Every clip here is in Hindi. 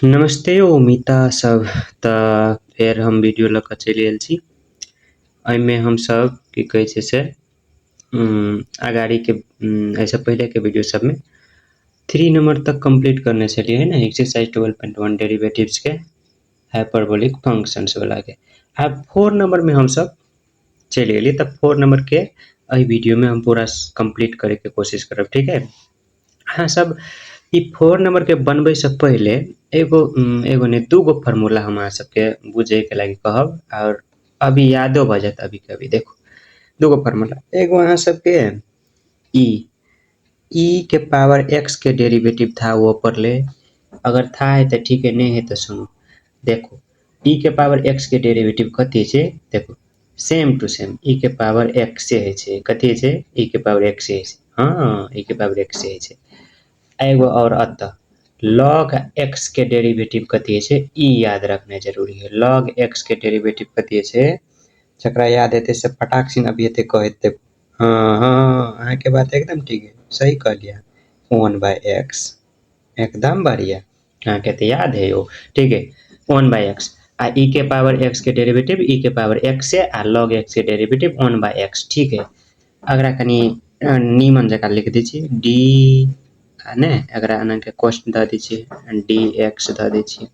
नमस्ते उमिता सब। त फेर हम वीडियो लऽ कऽ चलि आयल छी। एहिमे हम सब की कहै छै से अगाड़ीके एहिसँ पहिलेके वीडियो सबमे 3 नंबर तक कंप्लीट करने छलियै है ना एक्सरसाइज 12.1 डेरिवेटिव्सके हाइपरबोलिक फंक्शंस वालाके। आब 4 नंबरमे हम सब चलि गेली तऽ 4 नंबरके एहि वीडियोमे हम पूरा कंप्लीट करैके कोशिश करब, ठीक है। अहाँ सब ई 4 नंबरके बनबैसँ पहिले एगो नहीं दूगो फार्मूला हम अहाँ सबके बुझैके लागि कहब और अभी यादो भऽ जायत अभी के अभी। देखो दूगो फार्मूला, एगो अहाँ सबके ई के पावर एक्स के डेरिवेटिव था वो पर ले, अगर था है तो ठीक है, नहीं है तो सुनो। देखो ई के पावर एक्स के डेरिवेटिव कथी छै, देखो सेम टू सेम ई के पावर एक्स है छै, कथी छै ई के पावर एक्स है छै, हाँ ई के पावर एक्स है छै। एगो और अतः log x के डेरिवेटिव कथी छै, ई याद रखना जरूरी है। log x के डेरिवेटिव कथी छै, जकरा याद हेतै से फटाक सिन अभी हेतै कह हेतै। हाँ हाँ अहाँके बात एकदम ठीक है, सही कहलिए। 1/x एकदम बढ़िया, अहाँके तऽ याद है यो, ठीक है। 1/x आ ई के पावर x के डेरिवेटिव ई के पावर x है आ log x के डेरिवेटिव 1/x, ठीक है। अगरा कनी नीमन जकाँ लिख दै छी डी ने, अगरा अहाँके कॉस्ट दऽ दै छियै dx दऽ दै छियै,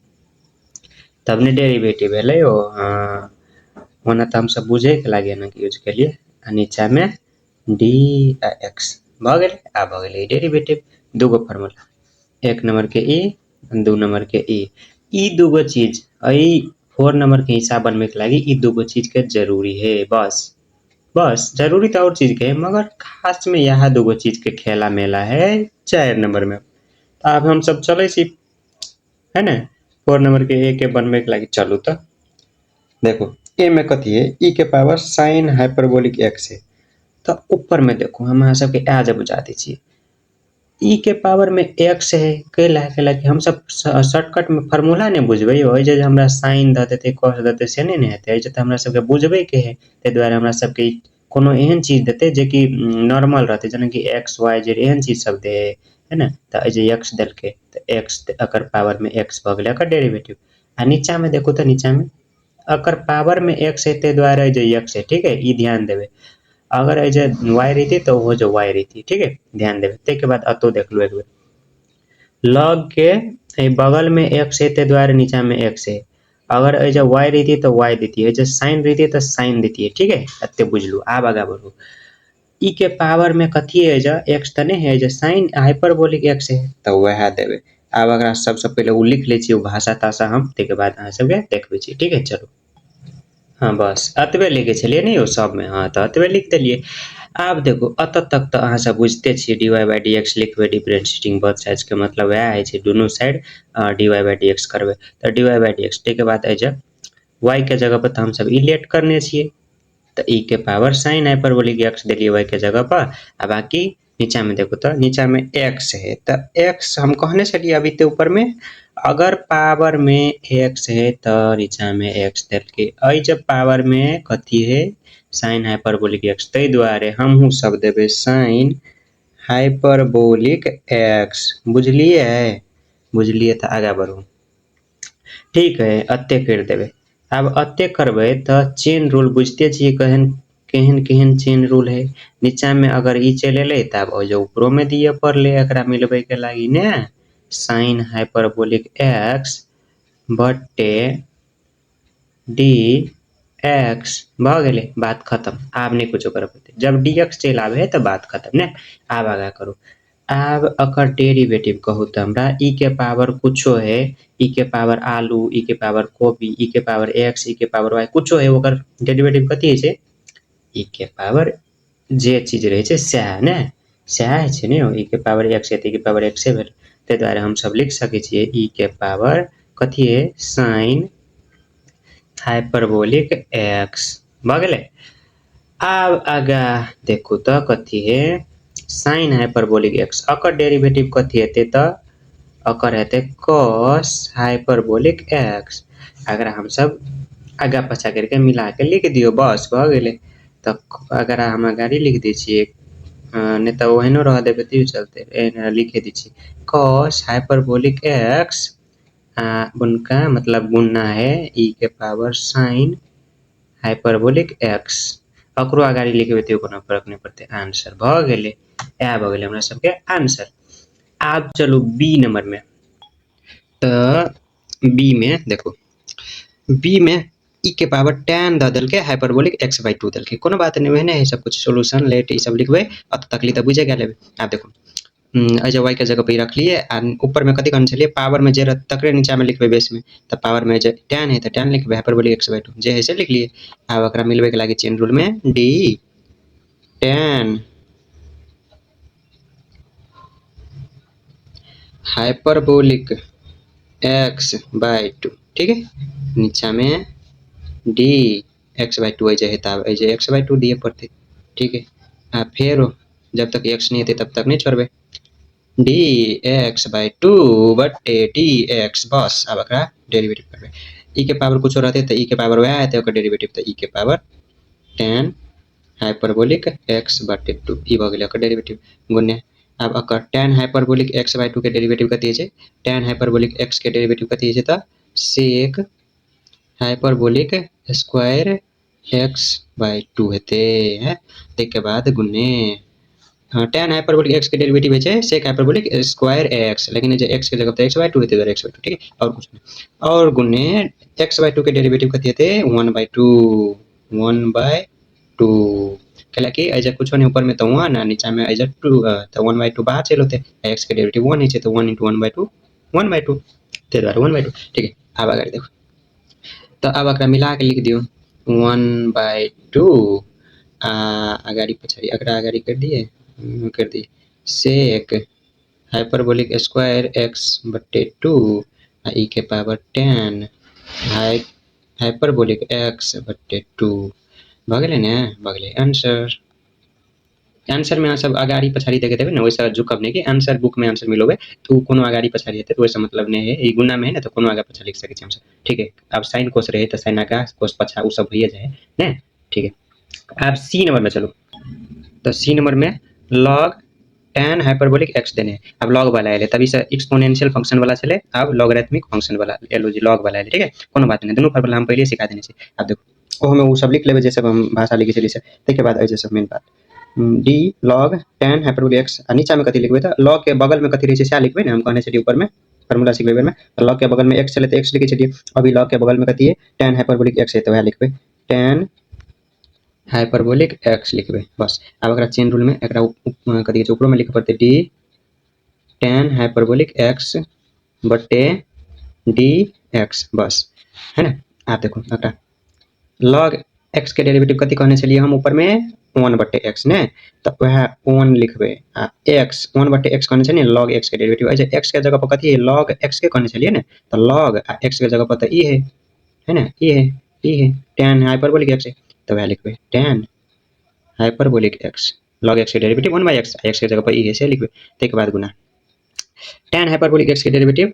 तब ने डेरिवेटिव भेलै ओ। हाँ ओना तऽ हमसब बुझैके लागि एना यूज केलिए। आ नीचामे डी आ एक्स भऽ गेलै, आ भऽ गेलै डेरिवेटिव। दूगो फार्मूला, 1 नंबर के ई 2 नंबर के ई दूगो चीज एहि 4 नंबर के हिसाब बनबे के लागि ई दूगो चीज के जरूरी है। बस जरूरी तो और चीज के है, मगर खास में यहाँ दूगो चीज के खेला मेला है 4 नंबर में। अब हम सब चले छी है ना 4 नंबर के ए के बनबे के लागि। चलू तो देखो ए में कथी है, ई के पावर साइन हाइपरबोलिक एक्स है। तो ऊपर में देखो हम अहाँ सबके आज बुझा दै छियै ई के पावर में एक्स है, कैला कि हम सब शॉर्टकट में फार्मूला नहीं बुझबै हो, जे हमरा साइन द देते कॉस देते से नहीं हेतै, जे हमरा सबके बुझबै के है। ताहि दुआरे हमरा सबके कोनो एहन चीज देते जे कि नॉर्मल रहते, जेना कि एक्स वाई जेड एहन चीज सब दे है ना। तो जे एक्स देलकै तो एक्स अकर पावर में एक्स भऽ गेलै अकर डेरिवेटिव। आ नीचा में देखो तो नीचा में अकर पावर में एक्स है, ताहि दुआरे जे एक्स है, ठीक है, ई ध्यान देबै। अगर ऐसे y रही तो वो जो y रही, ठीक है, ध्यान देवे। ते बाद अतो देख लो एक बेर log के बगल में x है, ते द्वारा नीचा में x है। अगर ऐसे y रही तो y देती है, जो साइन रही तो साइन देती है, ठीक है, अत्ते बुझ लो। आब आगा बढ़ो, ई के पावर में कथी है, जो x तो नहीं है, जो साइन हाइपरबोलिक x है तो वह देवे। आब अगर सबसे पहले वो लिख ले छी भाषा ताषा हम, ते बाद अहाँ सबके देखबै छी, ठीक है। चलो हाँ बस अतबे लिखे छलिए नहीं वो सब में, हाँ तो अतबे लिख देलिए। आब देखो अत तक तो अहाँ सब बुझते छिए dy by dx लिखबै डिफरेंशिएटिंग बोथ साइड्स के मतलब वह है छै दोनों साइड dy by dx करबै तो dy by dx। के बाद है y के जगह पर तो हम सब ई लेट करने छिए, तो ई के पावर साइन हाइपरबोलिक x देलिए y के जगह पर। आ बाकी नीचा में देखो तो नीचा में x है, तो x हम कहने छलिए अभी ते ऊपर में अगर पावर में x है तो नीचा में x देलके, अइ जब पावर में कथी है साइन हाइपरबोलिक x, तै द्वारे हमहू सब देबे साइन हाइपरबोलिक x। बुझलिए तो आगा बढ़ो, ठीक है, अत्ते कर देबे। अब अत्ते करबे तो चेन रूल बुझते छिए केहन केहन चेन रूल है। नीचा में अगर ई चल एले तब जो ऊपरो में दिए पड़ले एकरा मिलबे के लागि ने, साइन हाइपरबोलिक x बटे डी एक्स भऽ गेलै, बात खत्म। आब नहीं कुछो करब पड़ते, जब dx चल आवे है तो बात खत्म ने। आब आगा करू, आब अकर डेरिवेटिव कहू तो हमरा ई के पावर कुछो है, ई के पावर आलू, ई के पावर कोबी, ई के पावर x, ई के पावर y कुछो है, ओकर डेरिवेटिव कथी है, ई के पावर जे चीज रहे छै सएह ने, सएह छै ने। ई के पावर x है तो ई के पावर x भेल, ताहि दुआरे हम सब लिख सकै छिए ई के पावर कथी है साइन हाइपरबोलिक x भऽ गेलै। आब आगा देखू तो कथी है साइन हाइपरबोलिक x, अकर डेरिवेटिव कथी हेतै तो अकर हेतै cos हाइपरबोलिक x। अगर हम सब आगा पाछा करके मिला के लिख दियो बस भऽ गेलै। तो अगर हम आगाड़ी लिख दै छिए नहीं तो ओहनो रह देबे तो चलते, लिखे दै छिए cos हाइपरबोलिक x उनका मतलब गुणना है ई के पावर साइन हाइपरबोलिक एक्स अकरो अगाडि लिखे तो कोनो फर्क नहीं पड़ते आंसर भ गेले आ भ गेले हमरा सबके आंसर। अब चलू बी नंबर में तो बी में देखो बी में ई के पावर tan द देल के हाइपरबोलिक x/2 देल के कोनो बात नहीं है ना सब कुछ सॉल्यूशन लेट ई सब लिखबे अब तकली त बुझे गेले। अब देखो अज y के जगह पे रख लिए ऊपर में कथी करने चलिए पावर में जे तकरे नीचा में लिखबे बेस में तो पावर में जे tan है तो tan लिखबे हाइपरबोलिक x/2 जे है से लिख लिए। अब एकरा मिलबे के लागी चेन रूल में d tan हाइपरबोलिक x/2 ठीक है नीचा में d x/2 है जे तब जे x/2 दिए पड़ते ठीक है। फिर जब तक x नहीं है तब तक नहीं छोड़बे dx/2 बटे dx बस अब एकरा डेरिवेटिव करबे ई के पावर कुछ रहते तो ई के पावर वह है तो डेरिवेटिव तो ई के पावर tan हाइपरबोलिक x/2 ई भ गेले ओकर डेरिवेटिव गुणे। अब अकर tan हाइपरबोलिक x/2 के डेरिवेटिव कथि है tan हाइपरबोलिक x के डेरिवेटिव कथि है त sec हाइपरबोलिक स्क्वायर x/2 हेते है के बाद गुणे tan हाइपरबोलिक x के डेरिवेटिव है sec हाइपरबोलिक स्क्वायर x लेकिन जे x के जगह पे x/2 हेते इधर x/2 ठीक है और कुछ नहीं और गुणे x/2 के डेरिवेटिव कथि हेते 1/2 कला कि ऐजा कुछ नहीं ऊपर में तो 1 नीचा में ऐजा 2 तो 1/2 बाहर चल होते x के डेरिवेटिव 1 नीचे तो 1 * 1/2 1/2 ते द्वारा 1/2 ठीक है। अब अगर देखो तो अब एकरा मिला के लिख दियो 1/2 अगाड़ी पछाड़ी एकरा अगाड़ी कर दिए sec हाइपरबोलिक स्क्वायर x/2 ई के पावर tan हाइपरबोलिक x/2 भ गेले ने भ गेले आंसर। आंसर में सब अगाड़ी पछाड़ी देखे देबे ना वैसा झुकब नहीं कि आंसर बुक में आंसर मिलोबे तो कोनो अगाड़ी पछाड़ी हेते वैसा मतलब नहीं है ई गुना में है ना तो कोनो आगा पछा लिख सके छी हम सब ठीक है। अब साइन कोस रहे तो साइन आगा कोस पछा उ सब होइए जाए ना ठीक है। अब सी नंबर में चलो तो सी नंबर में log tan हाइपरबोलिक x देने अब log वाला आले तभी से एक्सपोनेंशियल फंक्शन वाला चले अब लॉगरिथमिक फंक्शन वाला एलो जी log वाला आले ठीक है कोनो बात नहीं दोनों फार्मूला हम पहले सिखा देने छी। अब देखो ओ में वो सब लिख लेबे जैसे हम भाषा लिखे चली से के बाद ऐसे सब मेन बात d log tan hyperbolic x नीचा में कथि लिखबे त log के बगल में कथि रहे से लिखबे ना हम कहने छली ऊपर में फार्मूला सिखबे में log के बगल में x चले तो x लिखे छली अभी log के बगल में कथि है tan हाइपरबोलिक x है तो वह लिखबे tan हाइपरबोलिक x लिखबे बस। अब एकरा चेन रूल में एकरा कथि के ऊपर में लिख पड़ते d tan हाइपरबोलिक x बटे dx बस है ना। आप देखो एकरा log x के डेरिवेटिव कथि कहने चलिए हम ऊपर में 1/x ने तो वह 1 लिखबे x 1/x कहने चलिए log x के डेरिवेटिव ऐसे x के जगह पर कथि है log x के कहने चलिए ना तो log x के जगह पर तो ई है ना ई है tan हाइपरबोलिक x है तो वह लिखबे tan hyperbolic x log x के डेरिवेटिव 1/x x के जगह पर ई है से लिखबे ते के बाद गुना tan हाइपरबोलिक x के derivative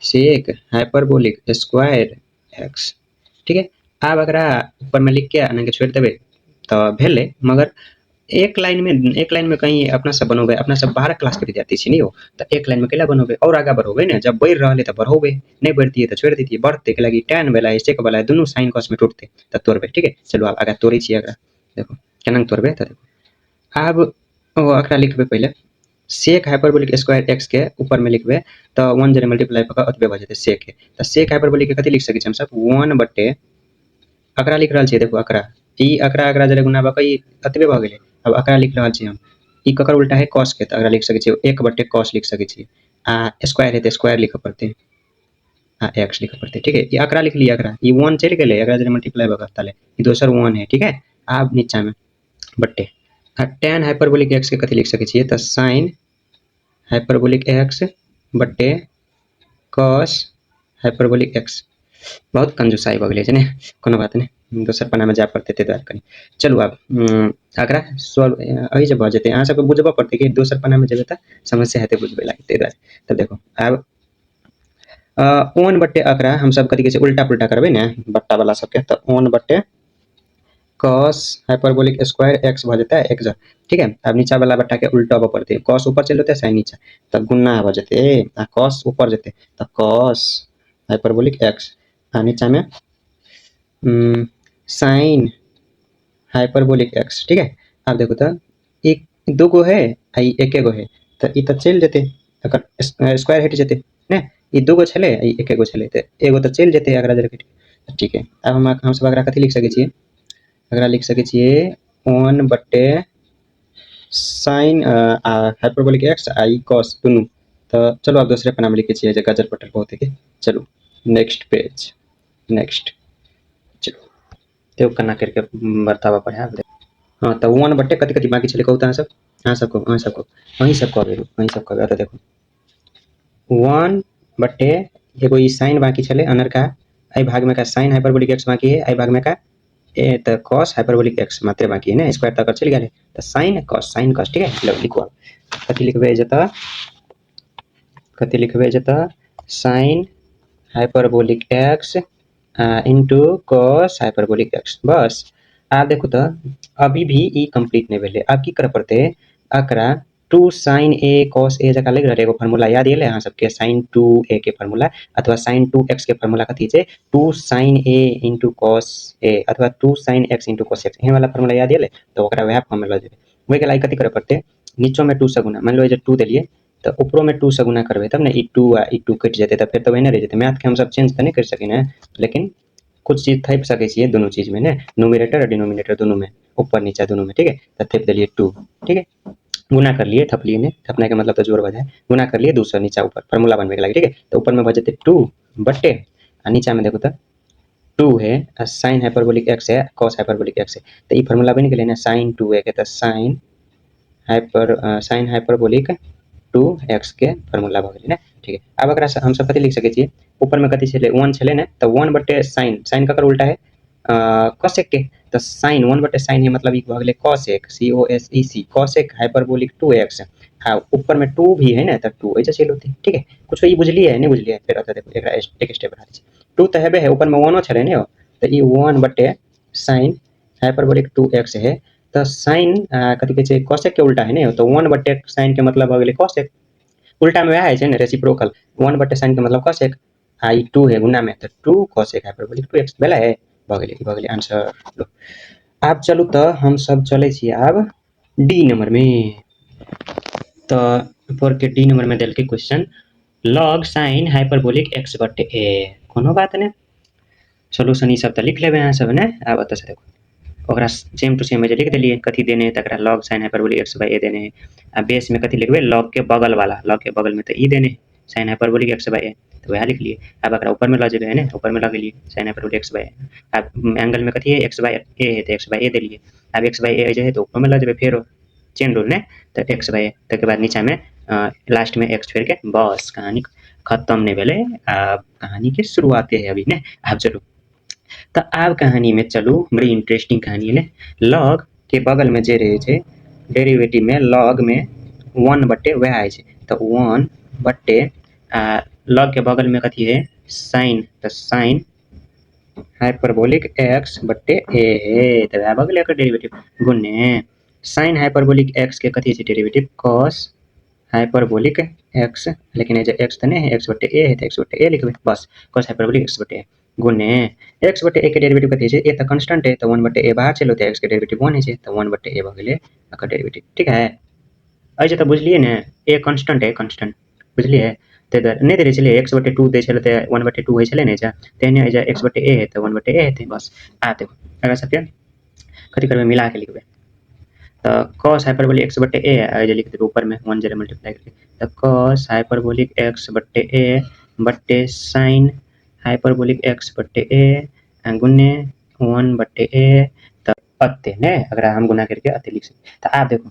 sec hyperbolic square x ठीक है। अब अगर ऊपर में लिख के आने के छोड़ देबे तो भेले मगर एक लाइन में कहीं अपना सब बनोबे अपना सब 12 क्लास के विद्यार्थी छी नहीं हो तो एक लाइन में केला बनोबे और आगे बढ़ोबे ना जब बढ़ रहले तो बढ़ोबे नहीं बढ़ती है तो छोड़ देती है बढ़ते के लगी tan वाला है sec वाला है दोनों sin cos में टूटते तो तोड़बे ठीक है। चलो अब आगे तोड़ी छी अगर देखो केना तोड़बे तो देखो अब अकरा लिखबे पहले sec हाइपरबोलिक स्क्वायर x के ऊपर में लिखबे तो 1 जरे मल्टीप्लाई क के अतबे भ जेते sec है तो sec हाइपरबोलिक के कथि लिख सके छी हम सब 1 बटे अकरा लिख रहल छी देखो अकरा ई अकरा जरे गुना बकई अतबे भ गेले। अब अकरा लिख रहल छी हम ई ककर उल्टा है cos के तो अकरा लिख सके छी 1 बटे cos लिख सके छी स्क्वायर है तो स्क्वायर लिख पड़ते x लिख पड़ते ठीक है। ये अकरा लिख लिया अकरा ई 1 चल गेले अकरा जरे मल्टीप्लाई ब ताले ई दोसर 1 है ठीक है। अब नीचा में बटे tan हाइपरबोलिक x के कथि लिख सके छी तो sin हाइपरबोलिक x बटे cos हाइपरबोलिक x बहुत कंजूसाई भ गेले छै ने कोनो बात नहीं दोसर पन्ना में जा पड़ते ते द्वारा कनी चलू अब अकरा सॉल्व अही जे भ जेते अहाँ सब बुझबो पड़ते कि दोसर पन्ना में जेबे त समस्या हेते बुझबे लागते द्वारा तो देखो अब 1 बटे अकरा हम सब कथि के उल्टा पुल्टा करबे ना बट्टा वाला सब के तो 1 बटे कॉस हाइपरबोलिक स्क्वायर एक्स भ जेतै एक्स, ठीक है। अब नीचा वाला बट्टा के उल्टा पड़ते, कॉस ऊपर चल जेतै साइन नीचा, तब गुना भ जेतै आ कॉस ऊपर जेतै त कॉस हाइपरबोलिक एक्स आ नीचा में साइन हाइपरबोलिक एक्स, ठीक है। अब देखो तो एक दो गो है आ एक गो है तो ई तो चल जेतै, एकर स्क्वायर हट जेतै ने, ई दो गो छले ई एक गो छले तो एगो तो चल जेतै अगला जगह, ठीक है। अब हम सब अगला कथी लिख सकै छियै, अगला लिख सकै छियै 1 बटे साइन हाइपरबोलिक एक्स आ ई कॉस दुनू। तो चलो अब दूसरे पन्ना में लिखे छियै जे गजर पटल बहुत है के, चलो नेक्स्ट पेज, नेक्स्ट चलो तो कना करके बर्तावा पढ़ा। हाँ तो 1 बटे कथी कथी बाकी छले कहू तो अहाँ सब अहीं सब कहबे तो देखो 1 बटे एगो ई साइन बाकी छले अनर का, आई भाग में का साइन हाइपरबोलिक एक्स बाकी है, आई भाग में का ए तो कॉस हाइपरबोलिक एक्स मात्र बाकी है ना, स्क्वायर तक चल गया तो साइन कॉस, ठीक है। लो लिखो कथी लिखबे जता, कथी लिखबे जता sine hyperbolic x into cos hyperbolic x, बस। आप देखो तो अभी भी ई कंप्लीट नहीं भेले, अब की करे पड़ते अकरा 2 sin a cos a जका लग रहे एगो फार्मूला याद ये अहाँ सबके sin 2a के फार्मूला अथवा sin 2x के फार्मूला कथी छै 2 sin a into cos a अथवा 2 sin x into cos x, ये वाला फार्मूला याद ये तो ओकरा वह फॉर्म में ल जेबे। ओइ के लागि कथी करे पड़ते नीचो में 2 से गुना, मान लो जे 2 देलिए तो ऊपरो में 2 से गुना करबे तब ना ई 2 आ ई 2 कट जेते तो फिर तो वही रह जेते। मैथ के हम सब चेंज तो नहीं कर सके ना, लेकिन कुछ चीज थप सके छिए दोनों चीज में ने, न्यूमरेटर और डिनोमिनेटर दोनों में, ऊपर नीचे दोनों में, ठीक है। तो थप दिलिए 2, ठीक है, गुना कर लिए, थप लिए ने, थपने का मतलब तो जोड़ बजाय, गुना कर लिए 2 से नीचे ऊपर फार्मूला बनबे के लागि, ठीक है। तो ऊपर में भ जेते 2 बटे आ नीचा में देखो तो 2 है sin हाइपरबोलिक x है cos हाइपरबोलिक x है, तो ई फार्मूला बन गेलै ना sin 2a के, तो sin हाइपरबोलिक 2x के फार्मूला भ गेलै ना, ठीक है। अब एकरा हम सब कथी लिख सके छिए, ऊपर में कथी छले 1 छले ना, तो 1 बटे sin ककर उल्टा है cosec के, तो sin 1 बटे sin है मतलब ई भ गेलै cosec cosec cosec hyperbolic 2x, हाँ ऊपर में 2 भी है ना तो 2 ऐसे चल होते, ठीक है। कुछ ई बुझलिए है नहीं बुझलिए, फिर आता देखो एकरा एक स्टेप बढ़ा दी 2 तो हेबे है, ऊपर में 1 छले ने, तो ई 1 बटे sin हाइपरबोलिक 2x है, तो sin कथी कहै छै cosec के उल्टा है ने, तो 1 बटे sin के मतलब भ गेलै cosec, उल्टा में वह है ना रेसिप्रोकल, 1 बटे sin के मतलब cosec आ ई 2 है गुना में तो 2 cosec हाइपरबोलिक 2x भेलै है, भ गेलै आंसर। लो आब चलू तो हम सब चले छी आब डी नंबर में, तो पर के डी नंबर में देलकै question log sin hyperbolic x बटे a, कोनो बात नहीं सोल्यूशन ई सब तो लिख लेबे अहाँ सब ने। आब एतऽ से देखो ओकरा सेम टू सेम जे लिख देलिए कथी देने तकरा log sin hyperbolic x by a देने है, आ बेस में कथी लिखबे log के बगल वाला, log के बगल में तो ई देने sin hyperbolic x by a, तो वह लिख लिए। अब एकरा ऊपर में ल जेबे है ने, ऊपर में लग लिए sin hyperbolic x by a, अब एंगल में कथी है x बाय a है तो x बाय a दे लिए, अब x बाय a जे है तो ऊपर में ल जेबे फेर चेन रूल ने, तो x बाय a तक बाद नीचा में लास्ट में x छोड़ के, बस कहानी खत्म नहीं भेले, अब कहानी के शुरुआत है अभी ने। अब चलो तो अब कहानी में चलू, बड़ी इंटरेस्टिंग कहानी है ने। log के बगल में जे रहे छे डेरिवेटिव में log में 1 बटे वह आए छे, तो 1 बटे log के बगल में कथी है sin, तो sin हाइपरबोलिक x बटे a है, तो वह बगल एकर डेरिवेटिव गुने sin हाइपरबोलिक x के कथी छे डेरिवेटिव cos हाइपरबोलिक x, लेकिन ये x तो नहीं है x बटे a है तो x बटे a लिखबे, बस cos हाइपरबोलिक x बटे a गुने x बटे a के डेरिवेटिव कथी छे, a तो कांस्टेंट है तो 1 बटे a बाहर चलो तो x के डेरिवेटिव 1 है तो 1 बटे a भ गेलै एकर डेरिवेटिव, ठीक है। ऐसे तो बुझलिए ने a कांस्टेंट है, कांस्टेंट बुझलिए, ते नहीं दे छले x बटे 2 दे छले तो 1 बटे 2 है छले ने, जा तेने जा x बटे a है तो 1 बटे a है, बस। आ देखो अगर सबके कथी करबे मिला के लिखबे, तो cos हाइपरबोलिक x बटे a लिख देबे ऊपर में 1 जरे मल्टीप्लाई करके, तो cos हाइपरबोलिक x बटे a बटे sin हाइपरबोलिक x बटे a गुने 1 बटे a, तो अते ने अगर हम गुना करके अते लिख सकते। तो आप देखो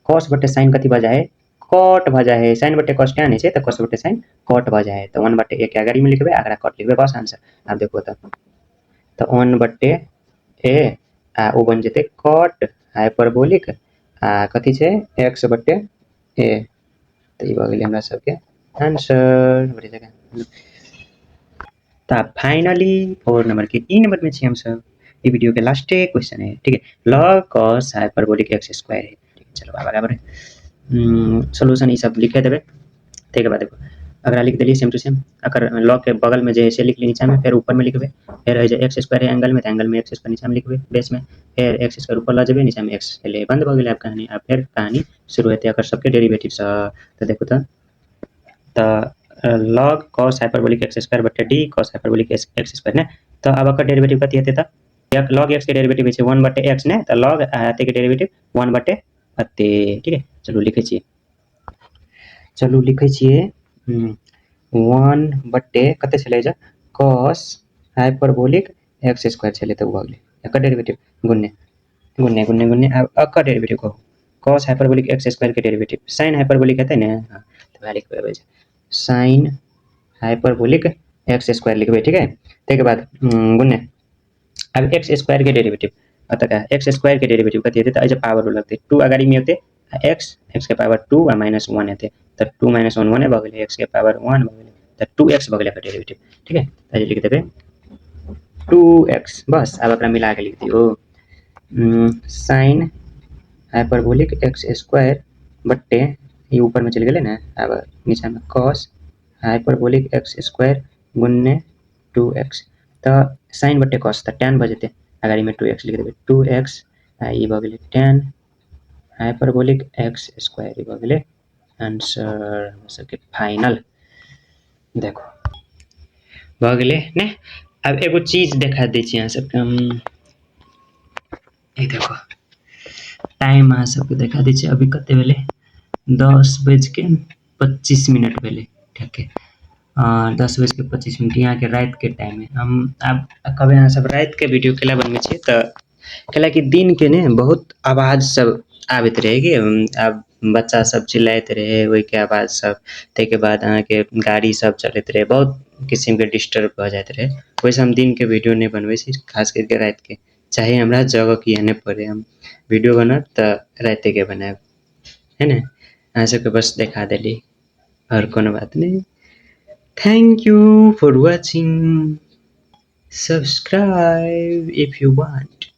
cos बटे sin कथी बजा है cot बजा है, sin बटे cos tan है तो cos बटे sin cot बजा है, तो 1 बटे a के आगे में लिखबे अगर cot लिखबे, बस आंसर। आप देखो तो 1 बटे a आ ओ बन जेते cot हाइपरबोलिक कथी छे x बटे a, तो ई भ गेलै हमरा सबके आंसर बड़ी जगह। तो फाइनली 4 नंबर के ई नंबर में छी हम सब, ये वीडियो के लास्ट क्वेश्चन है, ठीक है। log cos hyperbolic x square है, ठीक है। चलो आगे बढ़े, सोल्यूशन ये सब लिखे देवे, ठीक है। बाद देखो अगर लिख दिली सेम टू सेम, अगर log के बगल में जैसे लिख ली नीचे में, फिर ऊपर में लिखबे, फिर एक्स स्क्वायर है एंगल में, तो एंगल में एक्स स्क्वायर नीचे में लिखबे बेस में, फिर एक्स स्क्वायर ऊपर ला जाबे, नीचे में एक्स, पहले बंद हो गेल आप कहानी। अब फिर कहानी शुरू होते अगर सबके डेरिवेटिव तो देखो तो log cos hyperbolic x square बटे d cos hyperbolic x square ने, तो अब अकर डेरिवेटिव कथी हेतै त log x के डेरिवेटिव छै 1 बटे x ने, तो log अते के डेरिवेटिव 1 बटे अते, ठीक है। चलो लिखै छियै, 1 बटे कते छलै जे cos हाइपरबोलिक एक्स स्क्वायर छलै, त भ गेलै एकर डेरिवेटिव गुणने गुणने गुणने गुणने अब एकर डेरिवेटिव कहू cos हाइपरबोलिक एक्स स्क्वायर के डेरिवेटिव sin हाइपरबोलिक हेतै ने, हां तो वैल्यू लिखबै छै sin हाइपरबोलिक एक्स स्क्वायर लिखबै, ठीक है। ताके बाद गुणने अब एक्स स्क्वायर के डेरिवेटिव अतः एक्स स्क्वायर के डेरिवेटिव कथि हेतै त अइ जे पावर लगतै 2 अगाडि में हेतै x के पावर 2 आ -1 हेतै, त 2 - 1 1 भ गेलै, x के पावर 1 भ गेलै, त 2x भ गेलै एकर डेरिवेटिव, ठीक है। त जे लिख देबै 2x, बस अब एकरा मिला के लिख दियौ sin हाइपरबोलिक एक्स स्क्वायर बटे ये ऊपर में चल गेलै ना, अब नीचे में cos हाइपरबोलिक एक्स स्क्वायर गुणने 2x, तो sin बटे cos त tan भ जेतै, अगाडि में 2x लिख देबै 2x आ ई भ गेलै tan हाइपरबोलिक एक्स स्क्वायर, ई भ गेलै आंसर हमरा सबके फाइनल। देखो भ गेलै ने। अब एगो चीज देखा दै छी अहाँ सबके हम, ए देखो टाइम अहाँ सबके देखा दै छी, अभी कते भेलै 10:25 भेलै, ठीक है। 10:25 यहाँ के रात के टाइम है। हम अब कभी अहाँ सब रात के वीडियो केला बनबै छी त कैला कि दिन के ने बहुत आवाज सब आबैत रहे कि अब बच्चा सब चिल्लाइत रहे, ओइ के आवाज सब, ताके बाद अहाँ के गाड़ी सब चलैत रहे, बहुत किस्म के डिस्टर्ब भ जाइत रहे, ओइसे हम दिन के वीडियो नहीं बनबै छी, खास करके रात के, चाहे हमरा जगह किए नहीं पड़े, हम वीडियो बनब त राते के बनाएब, है ना। अहाँ सबके बस देखा देली और कोनो बात नहीं। Thank you for watching. Subscribe if you want.